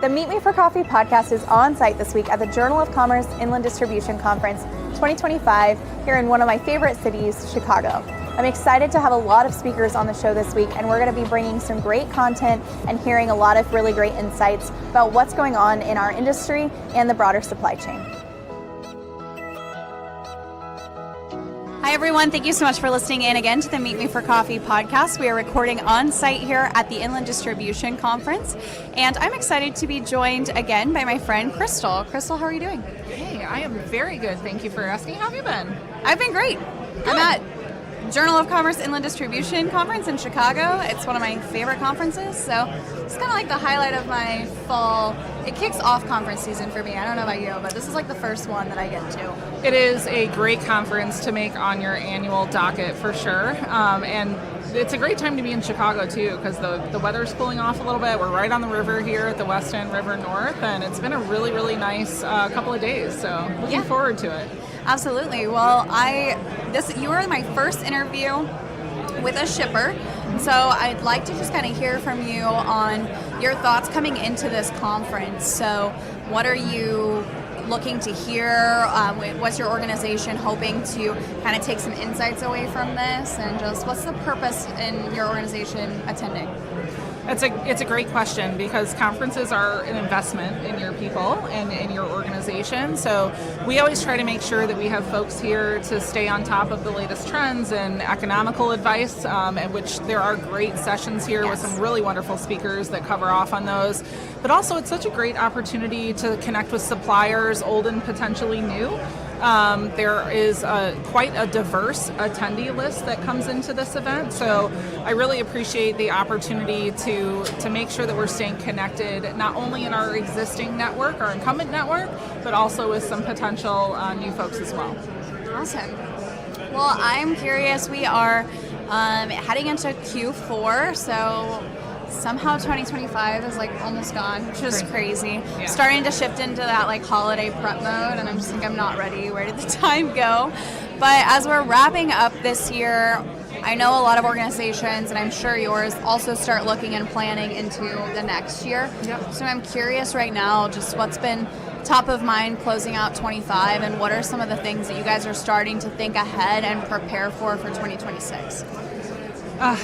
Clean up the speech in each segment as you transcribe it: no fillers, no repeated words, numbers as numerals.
The Meet Me for Coffee podcast is on site this week at the Journal of Commerce Inland Distribution Conference 2025 here in one of my favorite cities, Chicago. I'm excited to have a lot of speakers on the show this week, and we're going to be bringing some great content and hearing a lot of really great insights about what's going on in our industry and the broader supply chain. Hi everyone, thank you so much for listening in again to the Meet Me for Coffee podcast. We are recording on site here at the Inland Distribution Conference, and I'm excited to be joined again by my friend Crystal. Crystal, how are you doing? Hey, I am very good. Thank you for asking. How have you been? I've been great. Good. I'm at Journal of Commerce Inland Distribution Conference in Chicago. It's one of my favorite conferences, so it's kind of like the highlight of my fall. It kicks off conference season for me. I don't know about you, but this is like the first one that I get to. It is a great conference to make on your annual docket for sure, and it's a great time to be in Chicago too, because the weather's cooling off a little bit. We're right on the river here at the West End River North, and it's been a really, really nice couple of days, so looking forward to it. Absolutely. Well, you were my first interview with a shipper, so I'd like to just kind of hear from you on your thoughts coming into this conference. So what are you looking to hear? What's your organization hoping to kind of take some insights away from this, and just what's the purpose in your organization attending? It's a great question, because conferences are an investment in your people and in your organization. So we always try to make sure that we have folks here to stay on top of the latest trends and economical advice, at which there are great sessions here with some really wonderful speakers that cover off on those. But also it's such a great opportunity to connect with suppliers, old and potentially new. There is quite a diverse attendee list that comes into this event, so I really appreciate the opportunity to make sure that we're staying connected, not only in our existing network, our incumbent network, but also with some potential new folks as well. Awesome. Well, I'm curious, we are heading into Q4, so somehow 2025 is like almost gone, which is crazy. Yeah. Starting to shift into that like holiday prep mode, and I'm just like, I'm not ready. Where did the time go? But as we're wrapping up this year, I know a lot of organizations, and I'm sure yours, also start looking and planning into the next year. Yep. So I'm curious right now, just what's been top of mind closing out 25, and what are some of the things that you guys are starting to think ahead and prepare for 2026?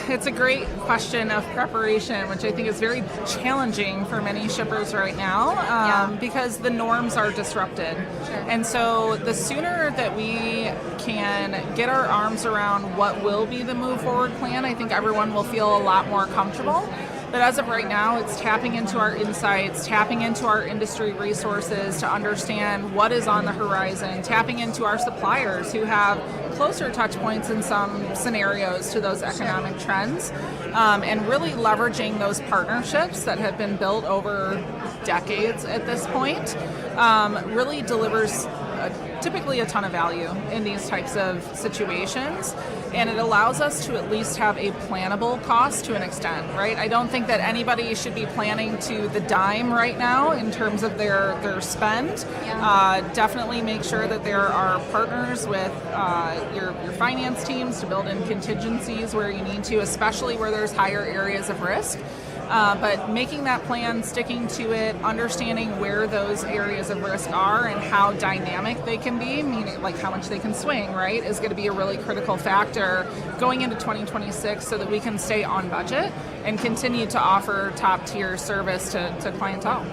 It's a great question of preparation, which I think is very challenging for many shippers right now, because the norms are disrupted. Sure. And so the sooner that we can get our arms around what will be the move forward plan, I think everyone will feel a lot more comfortable. But as of right now, it's tapping into our insights, tapping into our industry resources to understand what is on the horizon, tapping into our suppliers who have closer touch points in some scenarios to those economic trends, and really leveraging those partnerships that have been built over decades at this point, really delivers typically a ton of value in these types of situations, and it allows us to at least have a plannable cost to an extent, right? I don't think that anybody should be planning to the dime right now in terms of their spend. Definitely make sure that there are partners with your finance teams to build in contingencies where you need to, especially where there's higher areas of risk. But making that plan, sticking to it, understanding where those areas of risk are and how dynamic they can be, meaning like how much they can swing, right, is going to be a really critical factor going into 2026 so that we can stay on budget and continue to offer top-tier service to clientele.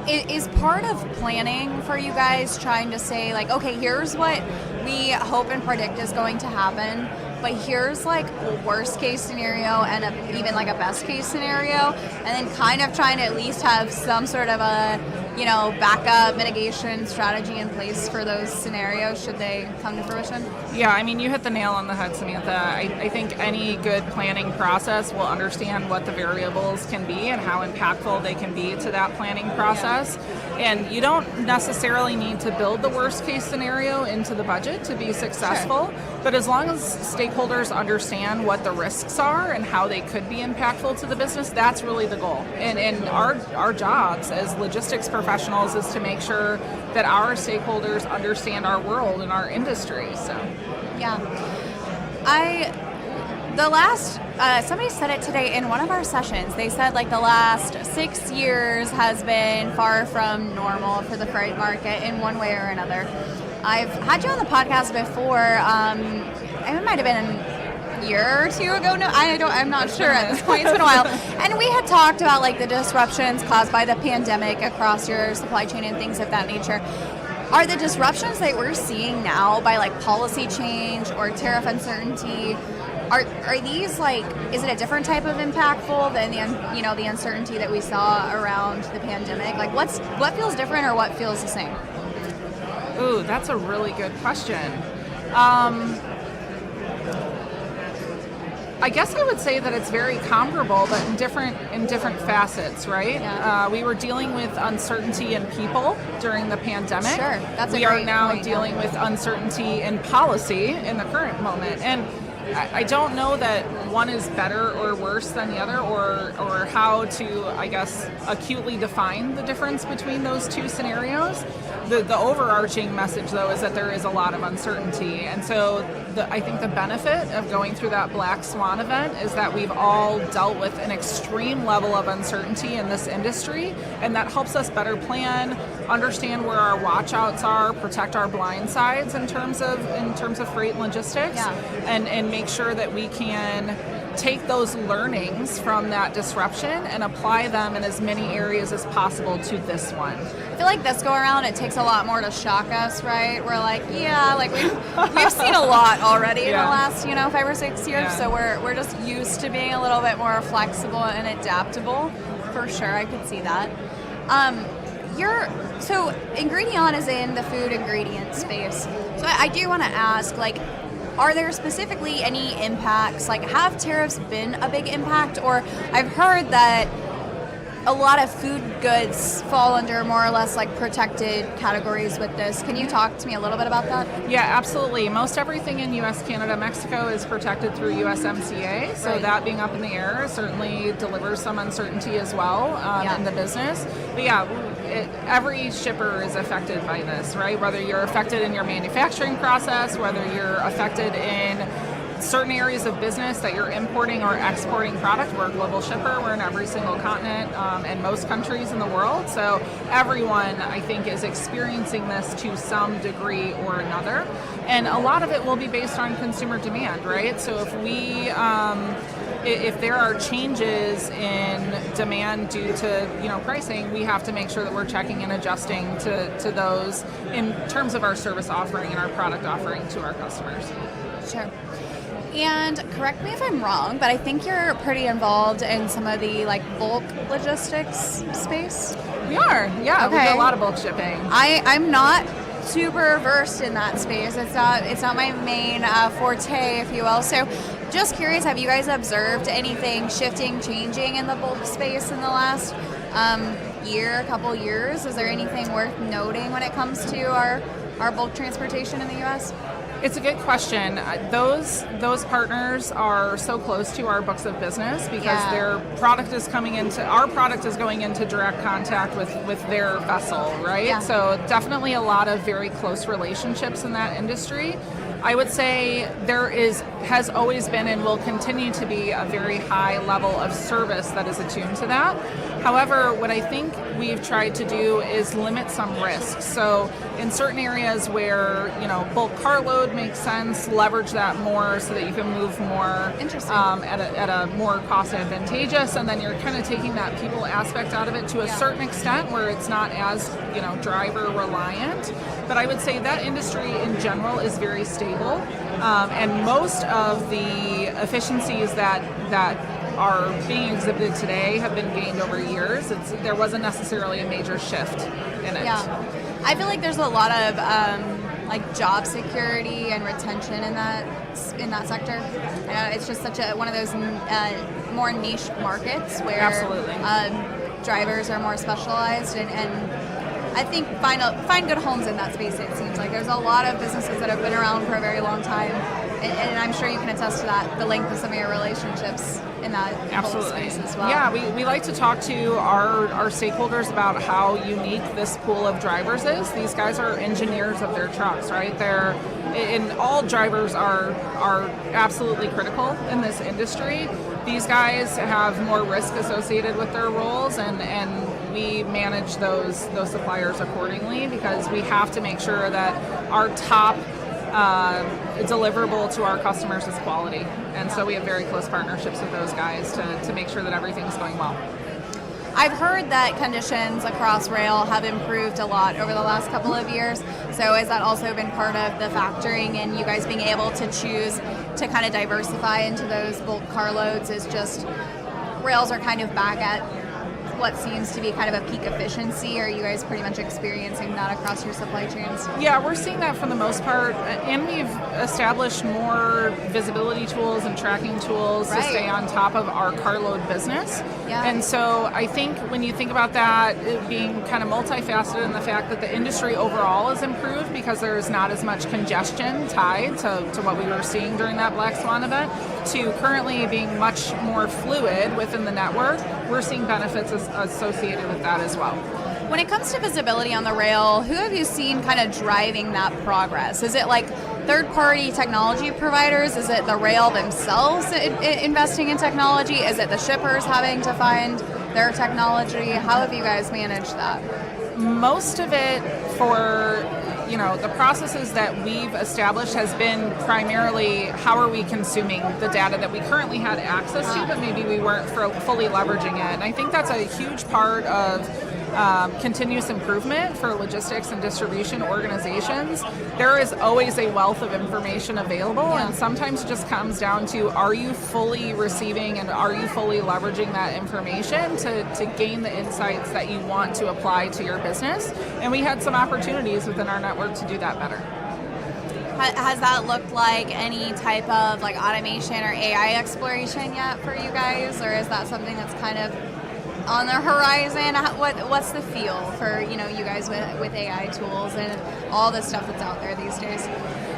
Is part of planning for you guys trying to say, like, okay, here's what we hope and predict is going to happen, but here's like a worst case scenario and even like a best case scenario, and then kind of trying to at least have some sort of a, backup mitigation strategy in place for those scenarios should they come to fruition? Yeah, I mean, you hit the nail on the head, Samantha. I think any good planning process will understand what the variables can be and how impactful they can be to that planning process. And you don't necessarily need to build the worst case scenario into the budget to be successful. Sure. But as long as stakeholders understand what the risks are and how they could be impactful to the business, that's really the goal. And our jobs as logistics professionals is to make sure that our stakeholders understand our world and our industry. So, yeah, the last somebody said it today in one of our sessions. They said like the last 6 years has been far from normal for the freight market in one way or another. I've had you on the podcast before. It might have been a year or two ago. No, I'm not sure at this point. It's been a while. And we had talked about like the disruptions caused by the pandemic across your supply chain and things of that nature. Are the disruptions that we're seeing now by like policy change or tariff uncertainty, are these like, is it a different type of impactful than the uncertainty that we saw around the pandemic? Like what feels different or what feels the same? Ooh, that's a really good question. I guess I would say that it's very comparable, but in different facets, right? Yeah. We were dealing with uncertainty in people during the pandemic. Sure, that's we are now dealing with uncertainty in policy in the current moment, and I don't know that one is better or worse than the other, or how to, I guess, acutely define the difference between those two scenarios. The overarching message, though, is that there is a lot of uncertainty. And so I think the benefit of going through that Black Swan event is that we've all dealt with an extreme level of uncertainty in this industry, and that helps us better plan, understand where our watch-outs are, protect our blind sides in terms of freight and logistics, and make sure that we can take those learnings from that disruption and apply them in as many areas as possible to this one. I feel like this go around, it takes a lot more to shock us, right? We're like, we've seen a lot already in the last, 5 or 6 years, so we're just used to being a little bit more flexible and adaptable, for sure. I could see that. So Ingredion is in the food ingredient space. So I do want to ask, are there specifically any impacts? Have tariffs been a big impact? Or I've heard that a lot of food goods fall under more or less protected categories with this. Can you talk to me a little bit about that? Yeah, absolutely. Most everything in U.S., Canada, Mexico is protected through USMCA. So that being up in the air certainly delivers some uncertainty as well in the business. But every shipper is affected by this, right? Whether you're affected in your manufacturing process, whether you're affected in certain areas of business that you're importing or exporting product. We're a global shipper. We're in every single continent and most countries in the world. So everyone, I think, is experiencing this to some degree or another. And a lot of it will be based on consumer demand, right? So if there are changes in demand due to pricing, we have to make sure that we're checking and adjusting to those in terms of our service offering and our product offering to our customers. Sure. And correct me if I'm wrong, but I think you're pretty involved in some of the bulk logistics space. We are, yeah. Okay. We do a lot of bulk shipping. I'm not super versed in that space. It's not my main forte, if you will. So just curious, have you guys observed anything shifting, changing in the bulk space in the last couple years? Is there anything worth noting when it comes to our bulk transportation in the U.S.? It's a good question. Those partners are so close to our books of business because our product is going into direct contact with their vessel, right? Yeah. So definitely a lot of very close relationships in that industry. I would say has always been and will continue to be a very high level of service that is attuned to that. However, what I think we've tried to do is limit some risks. So in certain areas where, bulk carload makes sense, leverage that more so that you can move more at a more cost advantageous, and then you're kind of taking that people aspect out of it to a certain extent where it's not as, driver reliant. But I would say that industry in general is very stable. And most of the efficiencies that are being exhibited today have been gained over years. There wasn't necessarily a major shift in it. Yeah, I feel like there's a lot of job security and retention in that sector. It's just such one of those more niche markets where absolutely drivers are more specialized and I think find good homes in that space. It seems like there's a lot of businesses that have been around for a very long time, and I'm sure you can attest to that, the length of some of your relationships in that space as well. Yeah, we like to talk to our stakeholders about how unique this pool of drivers is. These guys are engineers of their trucks, right? And all drivers are absolutely critical in this industry. these guys have more risk associated with their roles, and we manage those suppliers accordingly, because we have to make sure that our top deliverable to our customers is quality. And so we have very close partnerships with those guys to make sure that everything's going well. I've heard that conditions across rail have improved a lot over the last couple of years. So has that also been part of the factoring in you guys being able to choose to kind of diversify into those bulk carloads? Is just rails are kind of back at what seems to be kind of a peak efficiency? Are you guys pretty much experiencing that across your supply chains? Yeah, we're seeing that for the most part, and we've established more visibility tools and tracking tools to stay on top of our carload business. Yeah. And so I think when you think about that, it being kind of multifaceted in the fact that the industry overall has improved because there's not as much congestion tied to what we were seeing during that Black Swan event, to currently being much more fluid within the network, we're seeing benefits associated with that as well. When it comes to visibility on the rail, who have you seen kind of driving that progress? Is it like third-party technology providers? Is it the rail themselves investing in technology? Is it the shippers having to find their technology? How have you guys managed that? Most of it for the processes that we've established has been primarily how are we consuming the data that we currently had access to, but maybe we weren't fully leveraging it. And I think that's a huge part of continuous improvement for logistics and distribution organizations. There is always a wealth of information available, and sometimes it just comes down to, are you fully receiving and are you fully leveraging that information to gain the insights that you want to apply to your business? And we had some opportunities within our network to do that better. Has that looked like any type of like automation or AI exploration yet for you guys, or is that something that's kind of on the horizon? What's the feel for you guys with AI tools and all the stuff that's out there these days?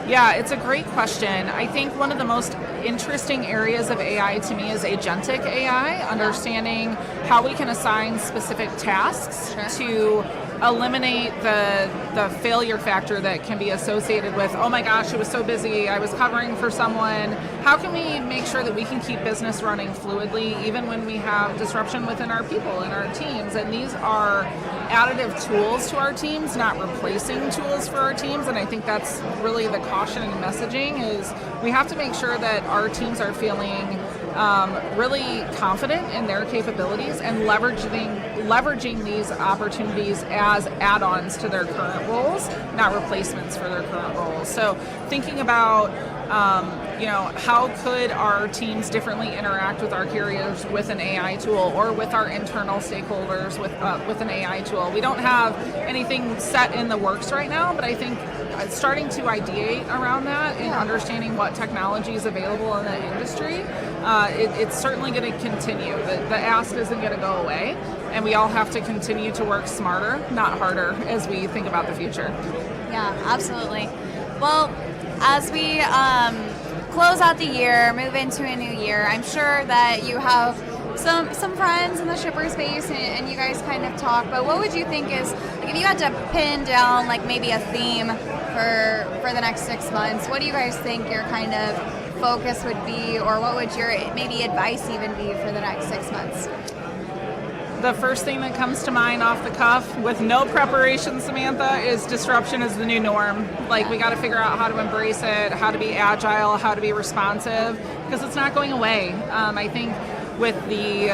Yeah, it's a great question. I think one of the most interesting areas of AI to me is agentic AI, understanding how we can assign specific tasks to eliminate the failure factor that can be associated with, oh my gosh, it was so busy, I was covering for someone. How can we make sure that we can keep business running fluidly even when we have disruption within our people and our teams? And these are additive tools to our teams, not replacing tools for our teams. And I think that's really the caution and messaging, is we have to make sure that our teams are feeling really confident in their capabilities and leveraging these opportunities as add-ons to their current roles, not replacements for their current roles. So thinking about how could our teams differently interact with our carriers with an AI tool, or with our internal stakeholders with an AI tool. We don't have anything set in the works right now, but I think starting to ideate around that and understanding what technology is available in the industry, it's certainly going to continue. The ask isn't going to go away, and we all have to continue to work smarter, not harder, as we think about the future. Yeah, absolutely. Well, as we close out the year, move into a new year, I'm sure that you have some friends in the shipper space and you guys kind of talk, but what would you think is, like, if you had to pin down like maybe a theme for the next 6 months, what do you guys think your kind of focus would be, or what would your maybe advice even be for the next 6 months? The first thing that comes to mind off the cuff, with no preparation, Samantha, is disruption is the new norm. Like, we got to figure out how to embrace it, how to be agile, how to be responsive, because it's not going away. I think with the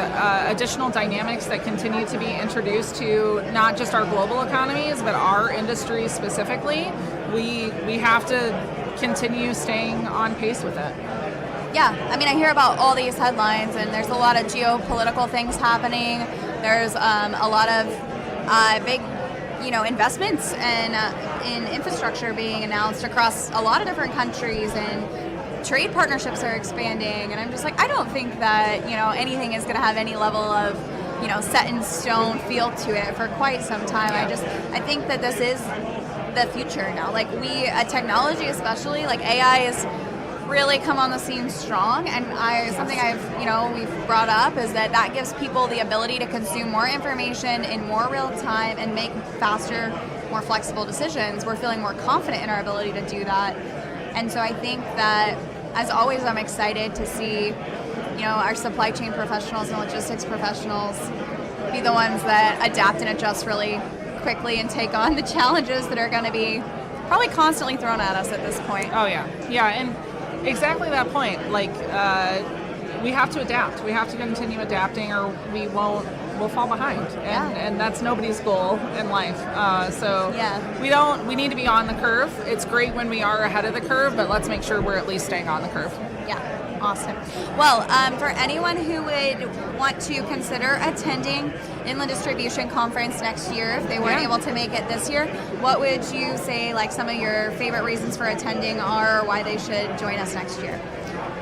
additional dynamics that continue to be introduced to not just our global economies, but our industry specifically, we have to continue staying on pace with it. Yeah, I mean, I hear about all these headlines, and there's a lot of geopolitical things happening. There's a lot of big, investments in infrastructure being announced across a lot of different countries, and trade partnerships are expanding. And I'm just like, I don't think that anything is going to have any level of set in stone feel to it for quite some time. Yeah. I think that this is the future now. Like, technology especially, like AI is really come on the scene strong, and something we've brought up is that gives people the ability to consume more information in more real time and make faster, more flexible decisions. We're feeling more confident in our ability to do that, and so I think that, as always, I'm excited to see our supply chain professionals and logistics professionals be the ones that adapt and adjust really quickly and take on the challenges that are going to be probably constantly thrown at us at this point. Oh yeah, and exactly that point. Like we have to adapt. We have to continue adapting, or we'll fall behind, and that's nobody's goal in life. We need to be on the curve. It's great when we are ahead of the curve, but let's make sure we're at least staying on the curve. Yeah. Awesome. Well, for anyone who would want to consider attending Inland Distribution Conference next year, if they weren't able to make it this year, what would you say like some of your favorite reasons for attending are, or why they should join us next year?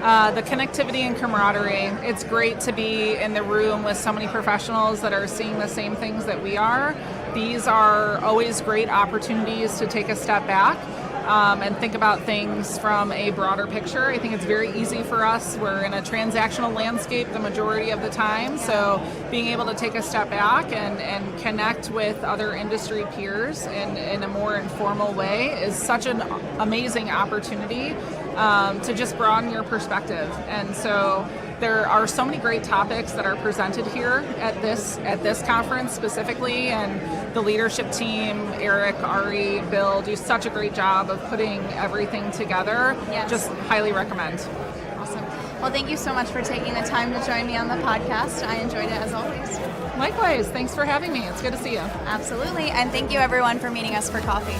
The connectivity and camaraderie. It's great to be in the room with so many professionals that are seeing the same things that we are. These are always great opportunities to take a step back and think about things from a broader picture. I think it's very easy for us. We're in a transactional landscape the majority of the time, so being able to take a step back and connect with other industry peers in a more informal way is such an amazing opportunity to just broaden your perspective. And so there are so many great topics that are presented here at this conference specifically, and the leadership team, Eric, Ari, Bill, do such a great job of putting everything together. Yes. Just highly recommend. Awesome. Well, thank you so much for taking the time to join me on the podcast. I enjoyed it as always. Likewise. Thanks for having me. It's good to see you. Absolutely. And thank you everyone for meeting us for coffee.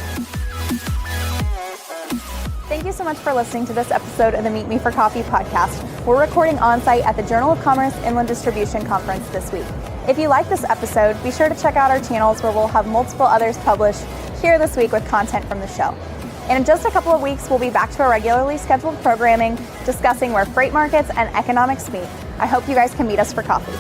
Thank you so much for listening to this episode of the Meet Me for Coffee podcast. We're recording on-site at the Journal of Commerce Inland Distribution Conference this week. If you like this episode, be sure to check out our channels where we'll have multiple others published here this week with content from the show. And in just a couple of weeks, we'll be back to our regularly scheduled programming, discussing where freight markets and economics meet. I hope you guys can meet us for coffee.